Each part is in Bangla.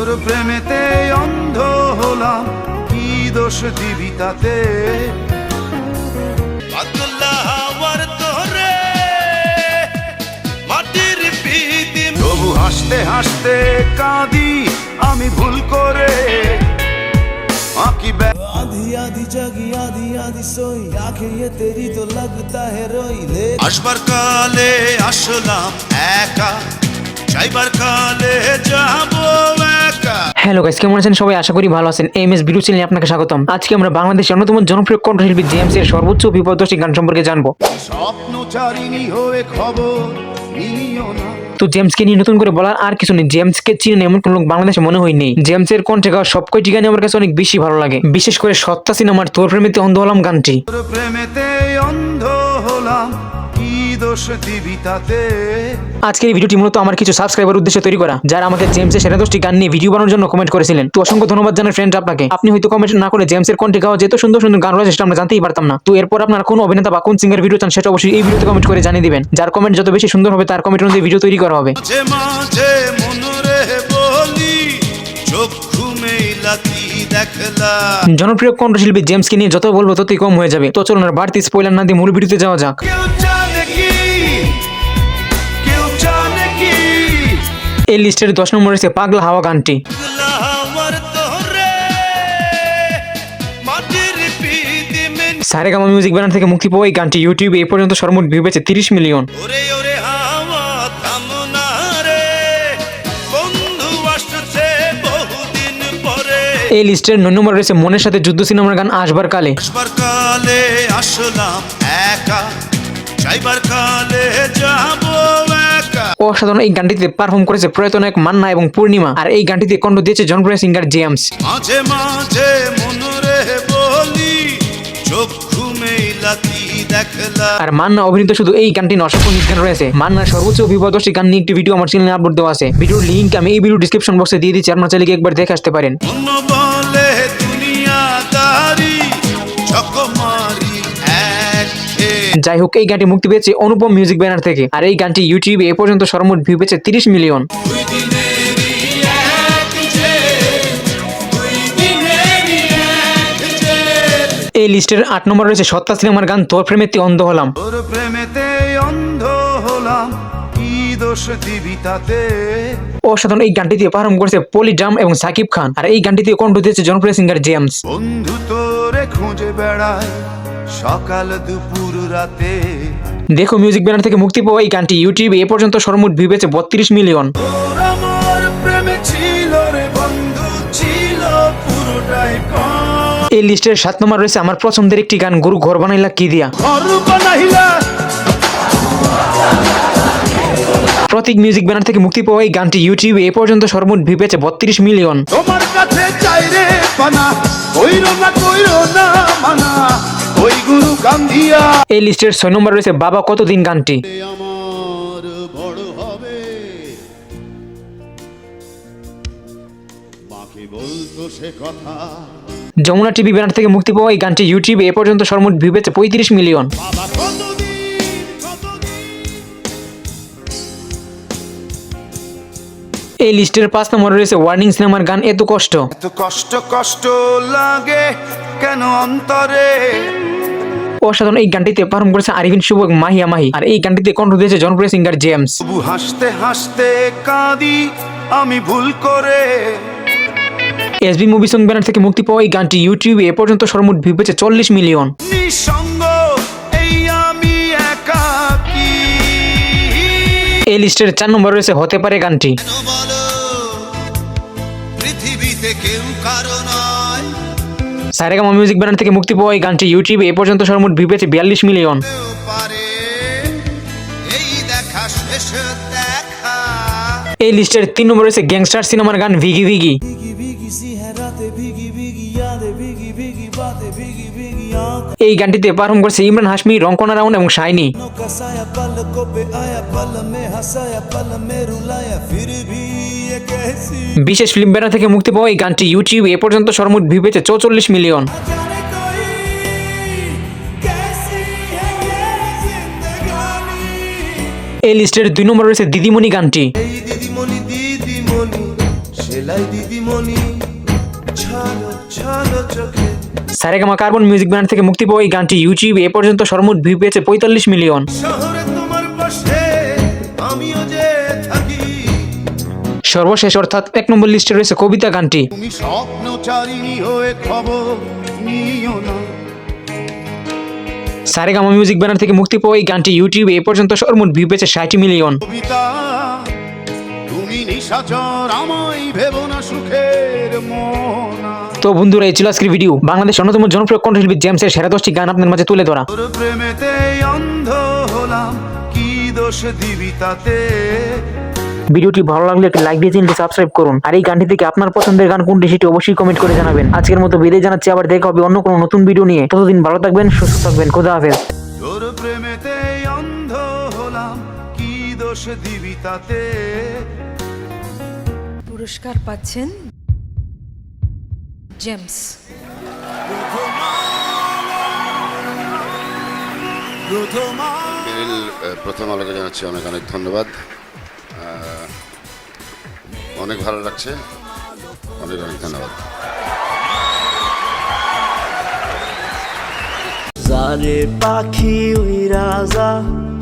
তোর প্রেমেতে অন্ধ হলাম, কি দোষ দিবি তাতে? পাগলা হওয়ার তোরে মাটির পিদি, তবু হাসতে হাসতে কাঁদি আমি ভুল করে। आधी आधी जगी आधी आधी सोई, आंखें ये तेरी तो लगता है रोई ले। আসবার কালে আসলাম একা, যাইবার কালে যাবো একা। হ্যালো গাইস, কেমন আছেন সবাই? আশা করি ভালো আছেন। এমএস ভিডিও চ্যানেলে আপনাকে স্বাগতম। আজকে আমরা বাংলাদেশের অন্যতম জনপ্রিয় কণ্ঠশিল্পী জেমস এর সর্বোচ্চ বিপদগ্রস্ত গান সম্পর্কে জানবো। স্বপ্নচারিণী হয়ে খবর নিও না। তো জেমসকে নিয়ে নতুন করে বলার আর কিছু নেই। জেমসকে চিনেন এমন কোন লোক বাংলাদেশে মনে হয়নি। জেমসের কণ্ঠে গাওয়া সব কয়টি গানই আমার কাছে অনেক বেশি ভালো লাগে, বিশেষ করে সত্তা সিনেমার তোর প্রেমেতে অন্ধ হলাম গানটি। তোর প্রেমেতে অন্ধ হলাম, কি দোষ দিবি তাতে? আজকের এই ভিডিওটি মূলত আমার কিছু সাবস্ক্রাইবার উদ্দেশ্যে তৈরি করা, যারা আমাকে জেমসের সেরা 10টি গান নিয়ে ভিডিও বানানোর জন্য কমেন্ট করেছিলেন। তো অসংখ্য ধন্যবাদ জানাই ফ্রেন্ড আপনাকে। আপনি হয়তো কমেন্ট না করে জেমসের কণ্ঠে গাওয়া যেত সুন্দর সুন্দর গান রয়েছে সেটা আমরা জানতেই পারতাম না। তো এরপর আপনার কোন অভিনেতা বা কোন সিঙ্গার ভিডিও চান সেটা অবশ্যই এই ভিডিওতে কমেন্ট করে জানিয়ে দিবেন। যার কমেন্ট যত বেশি সুন্দর হবে তার কমেন্ট অনুযায়ী ভিডিও তৈরি করা হবে। মাঝে মাঝে মনরে বলি, চক্ষু মেলাতি দেখলা। জনপ্রিয় কণ্ঠশিল্পী জেমসকে নিয়ে যত বলবো ততই কম হয়ে যাবে। তো চলুন আর বাড়তি স্পয়লার না দিয়ে মূল ভিডিওতে যাওয়া যাক। কেউ জানে কি, কেউ জানে কি? এই লিস্টের 10 নম্বরে রয়েছে পাগলা হাওয়া গানটি। পাগলা হওয়ার তোরে মাটির পিদি মেন, সারেগামা মিউজিক ব্যানার থেকে মুক্তি পাওয়া এই গানটি ইউটিউবে এই পর্যন্ত সর্বমোট ভিউ পেয়েছে 30 মিলিয়ন। ওরে ওরে হাওয়া থামনা রে, বন্ধু আসছে বহুদিন পরে। এই লিস্টের 9 নম্বরে রয়েছে মনের সাথে যুদ্ধ সিনেমার গান আসবার কালে। আসবার কালে আসলাম একা, যাইবার কালে যাবো একা। অসাধারণ এই গানটিতে পারফর্ম করেছে প্রয়াত নায়ক মান্না এবং পূর্ণিমা, আর এই গানটিতে কণ্ঠ দিয়েছে জনপ্রিয় সিঙ্গার জেমস। মাঝে মাঝে মনরে বলি, চক্ষু মেলাতি দেখলা। আর মান্না অভিনীত শুধু এই গানটি নয়, অসংখ্য হিট গান রয়েছে। মান্নার সর্বোচ্চ বিপদগ্রস্ত গান নিয়ে একটি ভিডিও আমার চ্যানেলে আপলোড দেওয়া আছে। ভিডিওর লিংক আমি এই ভিডিও ডেসক্রিপশন বক্সে দিয়ে দিচ্ছি, আপনারা চাইলে একবার দেখে আসতে পারেন। মন বলে দুনিয়াদারি, চকমারি এক হে। যাই হোক, এই গানটি মুক্তি পেয়েছে অনুপম মিউজিক ব্যানার থেকে, আর এই গানটি ইউটিউবে এ পর্যন্ত সর্বমোট ভিউ পেয়েছে 30 মিলিয়ন। দুই দিনেরই এক যে, দুই দিনেরই এক যে। এই লিস্টের 8 নম্বরে রয়েছে সত্তা সিনেমার গান তোর প্রেমেতে অন্ধ হলাম। তোর প্রেমেতে অন্ধ হলাম, কি দোষ দিবি তাতে? অসাধারণ এই গানটিতে পারফর্ম করেছে পলি ড্রাম এবং সাকিব খান, আর এই গানটিতে কণ্ঠ দিয়েছে জনপ্রিয় সিঙ্গার জেমস। বন্ধু তোরে খুঁজে বেড়ায় সকাল দুপুর রাতে। দেখো মিউজিক ব্যানার থেকে মুক্তি পাওয়া এই গানটি ইউটিউবে এ পর্যন্ত সর্বমোট ভিউ পেয়েছে 32 মিলিয়ন। তোর আমার প্রেমে ছিল রে বন্ধু, ছিল পুরোটাই কম। এই লিস্টের 7 নম্বর রয়েছে আমার পছন্দের একটি গান গুরু ঘর বানাইলা কি দিয়া। ঘর বানাইলা। প্রতীক মিউজিক ব্যানার থেকে মুক্তি পাওয়া এই গানটি ইউটিউবে এ পর্যন্ত সর্বমোট ভিউ পেয়েছে 32 মিলিয়ন। তোমার কাছে চাই রে পানা, কইরো না মানা, ওই গুরু কান্দিয়া। এই লিস্টের 6 নম্বর রয়েছে বাবা কতদিন গানটি। আমার বড় হবে, মাকে বলতো সে কথা। যমুনা টিভি ব্যানার থেকে মুক্তি পাওয়া এই গানটি ইউটিউবে এ পর্যন্ত সর্বমোট ভিউ পেয়েছে 35 মিলিয়ন। বাবা কতদিন কতদিন। এই লিস্টের 5 নম্বরে রয়েছে ওয়ার্নিং সিনেমার গান এত কষ্ট। এত কষ্ট কষ্ট লাগে কেন অন্তরে? অসাধারণ এই গানটিতে পারফর্ম করেছে আরিফিন শুভ এবং মাহিয়া মাহি, আর এই গানটিতে কণ্ঠ দিয়েছে জনপ্রিয় সিঙ্গার জেমস। তবু হাসতে হাসতে কাঁদি আমি ভুল করে। এসবি মুভি সং ব্যানার থেকে মুক্তি পাওয়া এই গানটি ইউটিউবে এ পর্যন্ত সর্বমোট ভিউ পেয়েছে 40 মিলিয়ন। নিঃসঙ্গ এই আমি একাকী। এই লিস্টের 4 নম্বরে রয়েছে হতে পারে গানটি। কেন বলো পৃথিবীতে কেউ কারো নয়, সারেগামা মিউজিক ব্যানার থেকে মুক্তি পাওয়া এই গানটি ইউটিউবে এ পর্যন্ত সর্বমোট ভিউ পেয়েছে 42 মিলিয়ন। কেউ পারে এই দেখা শেষ দেখা। এই লিস্টের 3 নম্বরে রয়েছে গ্যাংস্টার সিনেমার গান ভিগি ভিগি। भीगी भीगी सी है रातें, भीगी भीगी यादें, भीगी भीगी बातें, भीगी भीगी आँखों এই गानটিতে পারফর্ম করেছে ইমরান হাশমি, রঙ্কনা রাউন এবং শাইনি। का साया पलकों पे आया, पल में हंसाया, पल में रुलाया, फिर भी ये कैसी বিশেষ ফিল্ম ব্যানার থেকে মুক্তি পাওয়া এই গানটি ইউটিউবে এ পর্যন্ত সর্বমোট ভিউ পেয়েছে 44 মিলিয়ন। जाने कोई कैसी है ये जिंदगानी। এই লিস্টের 2 নম্বরে রয়েছে দিদিমণি গানটি। এই দিদিমণি দিদিমণি, সে লাই দিদিমণি ছাড়ো ছাড়ো চোখে সারেগামা কার্বন মিউজিক ব্যান্ড থেকে মুক্তি পাওয়া এই গানটি ইউটিউবে এ পর্যন্ত সর্বমোট ভিউ পেয়েছে 45 মিলিয়ন। শহরে তোমার পাশে আমিও যে থাকি সর্বশেষ অর্থাৎ 1 নম্বর লিস্টে রয়েছে কবিতা গানটি। তুমি স্বপ্নচারিণী হয়ে খবর নিও না। সারেগামা মিউজিক ব্যান্ড থেকে মুক্তি পাওয়া এই গানটি ইউটিউবে এ পর্যন্ত সর্বমোট ভিউ পেয়েছে 60 মিলিয়ন। কবিতা তুমি নিশাচর আমায় ভেবো না সুখের মোনা। তো বন্ধুরা, এই ছিল আজকের ভিডিও। বাংলাদেশের অন্যতম জনপ্রিয় কণ্ঠশিল্পী জেমসের সেরা 10টি গান আপনাদের মাঝে তুলে ধরা। তোর প্রেমেতে অন্ধ হলাম, কি দোষ দিবি তাতে। ভিডিওটি ভালো লাগলে একটি লাইক দিয়ে চ্যানেলটি সাবস্ক্রাইব করুন। আর এই গানটি থেকে আপনার পছন্দের গান কোনটি সেটি অবশ্যই কমেন্ট করে জানাবেন। আজকের মতো বিদায় জানাচ্ছি, আবার দেখা হবে অন্য কোনো নতুন ভিডিও নিয়ে। ততদিন ভালো থাকবেন, সুস্থ থাকবেন, খোদা হাফেজ। তোর প্রেমেতে অন্ধ হলাম, কি দোষ দিবি তাতে। পুরস্কার পাচ্ছেন জেমস। বিরিল প্রথম আলোকে জানাচ্ছি অনেক অনেক ধন্যবাদ। অনেক ভালো লাগছে, অনেক অনেক ধন্যবাদ। জারে পাখি ওই রাজা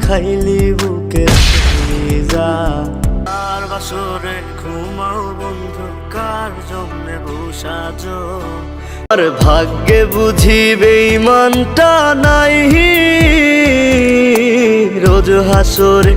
খাইলি বুকে যা আর বাসরে ঘুমাও বন্ধু কার জন্যে বসাজ আর ভাগ্যে বুঝি বেঈমানটা নাই রোজ হাসরে